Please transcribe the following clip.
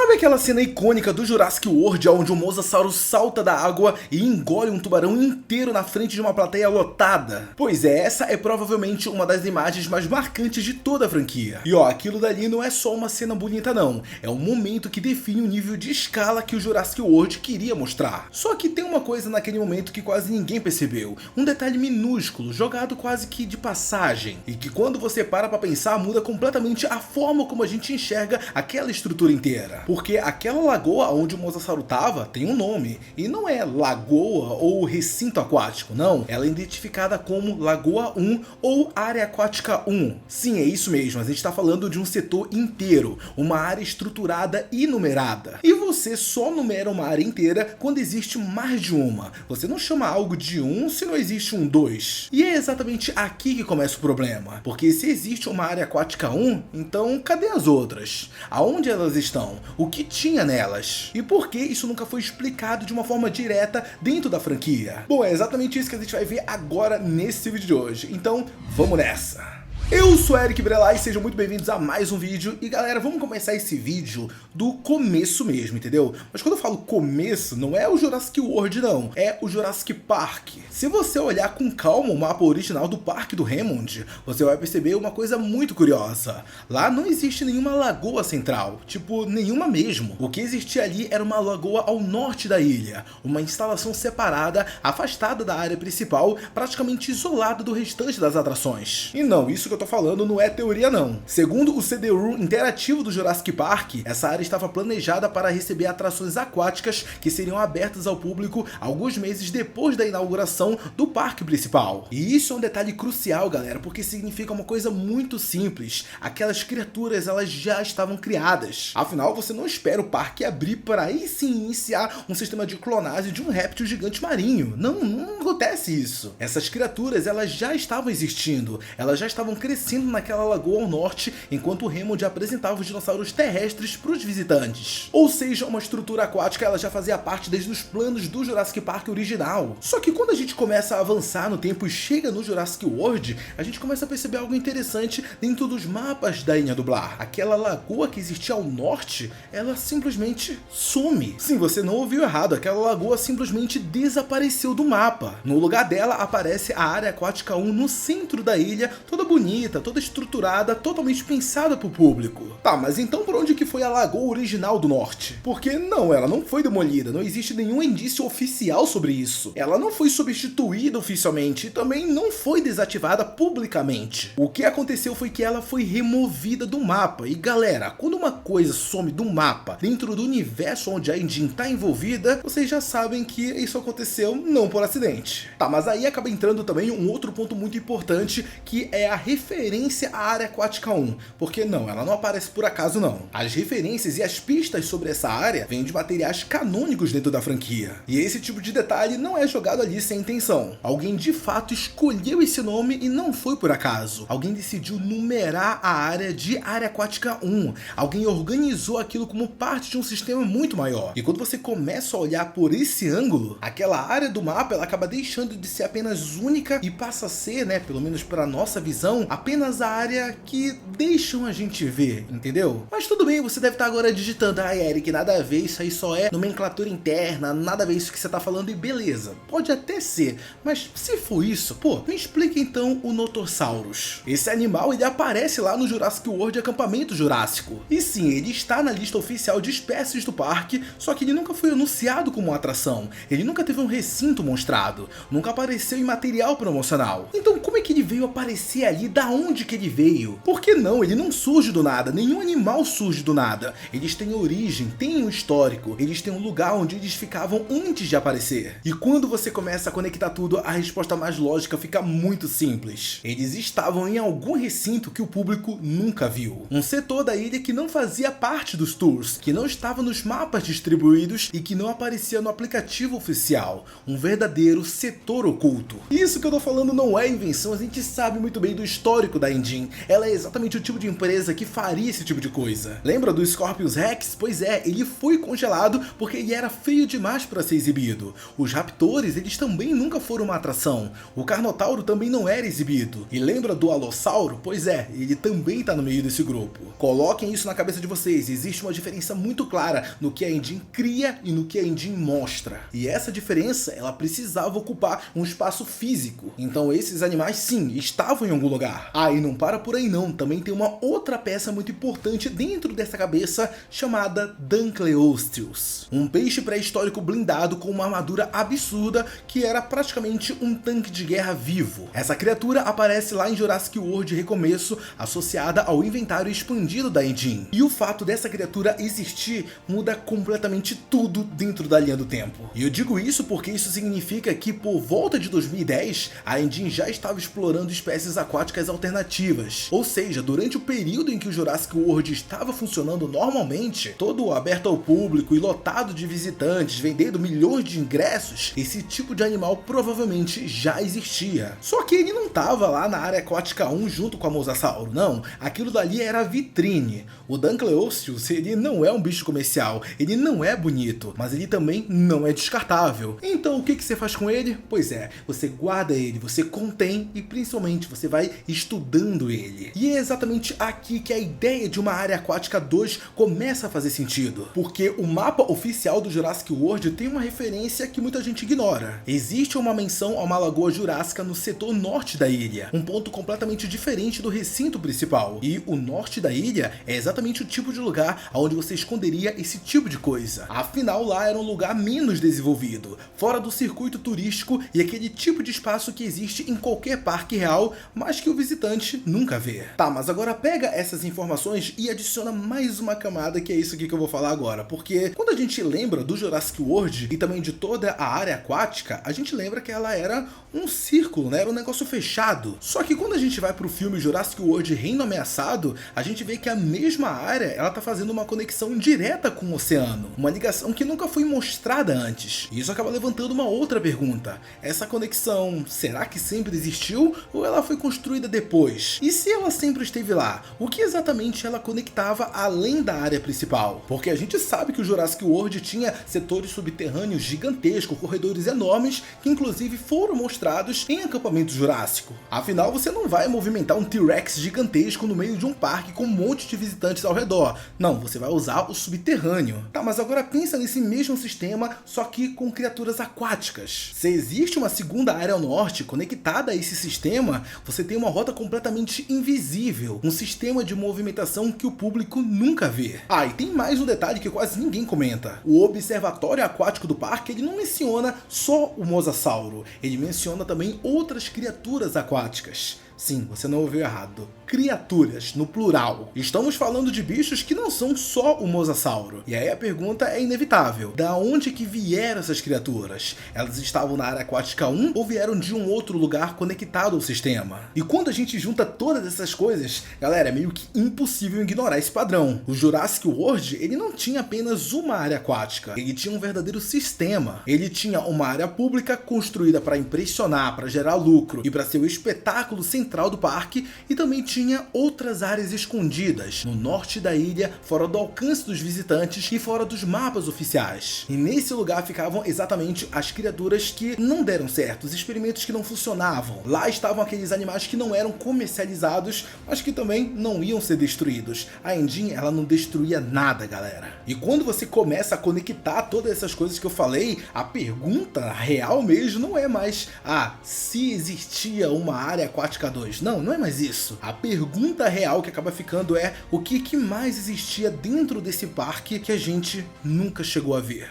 Sabe aquela cena icônica do Jurassic World onde o Mosasauro salta da água e engole um tubarão inteiro na frente de uma plateia lotada? Pois é, essa é provavelmente uma das imagens mais marcantes de toda a franquia. E ó, aquilo dali não é só uma cena bonita não, é um momento que define o nível de escala que o Jurassic World queria mostrar. Só que tem uma coisa naquele momento que quase ninguém percebeu, um detalhe minúsculo, jogado quase que de passagem, e que quando você para pra pensar muda completamente a forma como a gente enxerga aquela estrutura inteira. Porque aquela lagoa onde o Mosasauro tava tem um nome, e não é lagoa ou recinto aquático, não. Ela é identificada como Lagoa 1 ou Área Aquática 1. Sim, é isso mesmo, a gente tá falando de um setor inteiro, uma área estruturada e numerada. E você só numera uma área inteira quando existe mais de uma. Você não chama algo de 1 se não existe um 2. E é exatamente aqui que começa o problema. Porque se existe uma área aquática 1, então cadê as outras? Aonde elas estão? O que tinha nelas? E por que isso nunca foi explicado de uma forma direta dentro da franquia? Bom, é exatamente isso que a gente vai ver agora nesse vídeo de hoje. Então, vamos nessa! Eu sou Eric Brelay e sejam muito bem-vindos a mais um vídeo. E galera, vamos começar esse vídeo do começo mesmo, entendeu? Mas quando eu falo começo, não é o Jurassic World não, é o Jurassic Park. Se você olhar com calma o mapa original do Parque do Hammond, você vai perceber uma coisa muito curiosa. Lá não existe nenhuma lagoa central, tipo, nenhuma mesmo. O que existia ali era uma lagoa ao norte da ilha, uma instalação separada, afastada da área principal, praticamente isolada do restante das atrações. E não, isso que eu tô falando não é teoria não. Segundo o CD-ROM interativo do Jurassic Park, essa área estava planejada para receber atrações aquáticas que seriam abertas ao público alguns meses depois da inauguração do parque principal. E isso é um detalhe crucial, galera, porque significa uma coisa muito simples. Aquelas criaturas, elas já estavam criadas. Afinal, você não espera o parque abrir para aí sim iniciar um sistema de clonagem de um réptil gigante marinho. Não acontece isso. Essas criaturas, elas já estavam existindo. Elas já estavam crescendo naquela lagoa ao norte, enquanto o Hammond apresentava os dinossauros terrestres para os visitantes. Ou seja, uma estrutura aquática ela já fazia parte desde os planos do Jurassic Park original. Só que quando a gente começa a avançar no tempo e chega no Jurassic World, a gente começa a perceber algo interessante dentro dos mapas da Ilha do Blar. Aquela lagoa que existia ao norte, ela simplesmente some. Sim, você não ouviu errado, aquela lagoa simplesmente desapareceu do mapa. No lugar dela aparece a área aquática 1 no centro da ilha, toda bonita, toda estruturada, totalmente pensada para o público. Tá, mas então por onde que foi a lagoa original do norte? Porque não, ela não foi demolida, não existe nenhum indício oficial sobre isso. Ela não foi substituída oficialmente e também não foi desativada publicamente. O que aconteceu foi que ela foi removida do mapa. E galera, quando uma coisa some do mapa dentro do universo onde a engine está envolvida, vocês já sabem que isso aconteceu não por acidente. Tá, mas aí acaba entrando também um outro ponto muito importante, que é a referência à área aquática 1, porque não, ela não aparece por acaso não. As referências e as pistas sobre essa área vêm de materiais canônicos dentro da franquia. E esse tipo de detalhe não é jogado ali sem intenção. Alguém de fato escolheu esse nome e não foi por acaso. Alguém decidiu numerar a área de área aquática 1. Alguém organizou aquilo como parte de um sistema muito maior. E quando você começa a olhar por esse ângulo, aquela área do mapa ela acaba deixando de ser apenas única e passa a ser, né, pelo menos para nossa visão, apenas a área que deixam a gente ver, entendeu? Mas tudo bem, você deve estar agora digitando, ai Eric, nada a ver, isso aí só é nomenclatura interna, nada a ver isso que você tá falando, e beleza, pode até ser, mas se for isso, pô, me explica então o Notosaurus. Esse animal, ele aparece lá no Jurassic World Acampamento Jurássico, e sim, ele está na lista oficial de espécies do parque, só que ele nunca foi anunciado como uma atração, ele nunca teve um recinto mostrado, nunca apareceu em material promocional. Então como é que ele veio aparecer ali? Da onde que ele veio? Por que não? Ele não surge do nada, nenhum animal surge do nada. Eles têm origem, têm um histórico, eles têm um lugar onde eles ficavam antes de aparecer. E quando você começa a conectar tudo, a resposta mais lógica fica muito simples. Eles estavam em algum recinto que o público nunca viu. Um setor da ilha que não fazia parte dos tours, que não estava nos mapas distribuídos e que não aparecia no aplicativo oficial. Um verdadeiro setor oculto. Isso que eu tô falando não é invenção, a gente sabe muito bem do histórico histórico da Engine. Ela é exatamente o tipo de empresa que faria esse tipo de coisa. Lembra do Scorpius Rex? Pois é, ele foi congelado porque ele era feio demais para ser exibido. Os Raptors, eles também nunca foram uma atração. O Carnotauro também não era exibido. E lembra do Alossauro? Pois é, ele também tá no meio desse grupo. Coloquem isso na cabeça de vocês, existe uma diferença muito clara no que a Engine cria e no que a Engine mostra. E essa diferença, ela precisava ocupar um espaço físico. Então esses animais, sim, estavam em algum lugar. Ah, e não para por aí não, também tem uma outra peça muito importante dentro dessa cabeça chamada Dunkleosteus. Um peixe pré-histórico blindado com uma armadura absurda que era praticamente um tanque de guerra vivo. Essa criatura aparece lá em Jurassic World Recomeço, associada ao inventário expandido da Engine. E o fato dessa criatura existir muda completamente tudo dentro da linha do tempo. E eu digo isso porque isso significa que por volta de 2010, a Engine já estava explorando espécies aquáticas alternativas. Ou seja, durante o período em que o Jurassic World estava funcionando normalmente, todo aberto ao público e lotado de visitantes, vendendo milhões de ingressos, esse tipo de animal provavelmente já existia. Só que ele não estava lá na área aquática 1 junto com a Mosasauro, não. Aquilo dali era vitrine. O Dunkleosteus, ele não é um bicho comercial, ele não é bonito, mas ele também não é descartável. Então o que você faz com ele? Pois é, você guarda ele, você contém e principalmente você vai estudando ele. E é exatamente aqui que a ideia de uma área aquática 2 começa a fazer sentido, porque o mapa oficial do Jurassic World tem uma referência que muita gente ignora. Existe uma menção a uma lagoa jurássica no setor norte da ilha, um ponto completamente diferente do recinto principal. E o norte da ilha é exatamente o tipo de lugar onde você esconderia esse tipo de coisa. Afinal, lá era um lugar menos desenvolvido, fora do circuito turístico e aquele tipo de espaço que existe em qualquer parque real, mas que o visitante nunca vê. Tá, mas agora pega essas informações e adiciona mais uma camada, que é isso aqui que eu vou falar agora, porque quando a gente lembra do Jurassic World e também de toda a área aquática, a gente lembra que ela era um círculo, né? Era um negócio fechado. Só que quando a gente vai pro filme Jurassic World Reino Ameaçado, a gente vê que a mesma área, ela tá fazendo uma conexão direta com o oceano, uma ligação que nunca foi mostrada antes. E isso acaba levantando uma outra pergunta: essa conexão, será que sempre existiu ou ela foi construída depois? E se ela sempre esteve lá, o que exatamente ela conectava além da área principal? Porque a gente sabe que o Jurassic World tinha setores subterrâneos gigantescos, corredores enormes, que inclusive foram mostrados em Acampamento Jurássico. Afinal, você não vai movimentar um T-Rex gigantesco no meio de um parque com um monte de visitantes ao redor. Não, você vai usar o subterrâneo. Tá, mas agora pensa nesse mesmo sistema, só que com criaturas aquáticas. Se existe uma segunda área ao norte conectada a esse sistema, você tem uma rota completamente invisível, um sistema de movimentação que o público nunca vê. Ah, e tem mais um detalhe que quase ninguém comenta. O observatório aquático do parque, ele não menciona só o Mosasauro, ele menciona também outras criaturas aquáticas. Sim, você não ouviu errado. Criaturas, no plural. Estamos falando de bichos que não são só o Mosasauro. E aí a pergunta é inevitável. Da onde que vieram essas criaturas? Elas estavam na área aquática 1 ou vieram de um outro lugar conectado ao sistema? E quando a gente junta todas essas coisas, galera, é meio que impossível ignorar esse padrão. O Jurassic World, ele não tinha apenas uma área aquática. Ele tinha um verdadeiro sistema. Ele tinha uma área pública construída para impressionar, para gerar lucro e para ser o espetáculo central do parque, e também tinha outras áreas escondidas no norte da ilha, fora do alcance dos visitantes e fora dos mapas oficiais. E nesse lugar ficavam exatamente as criaturas que não deram certo, os experimentos que não funcionavam. Lá estavam aqueles animais que não eram comercializados, mas que também não iam ser destruídos. A Engine, ela não destruía nada, galera. E quando você começa a conectar todas essas coisas que eu falei, a pergunta real mesmo não é mais se existia uma área aquática 2. Não, não é mais isso. A pergunta real que acaba ficando é o que mais existia dentro desse parque que a gente nunca chegou a ver.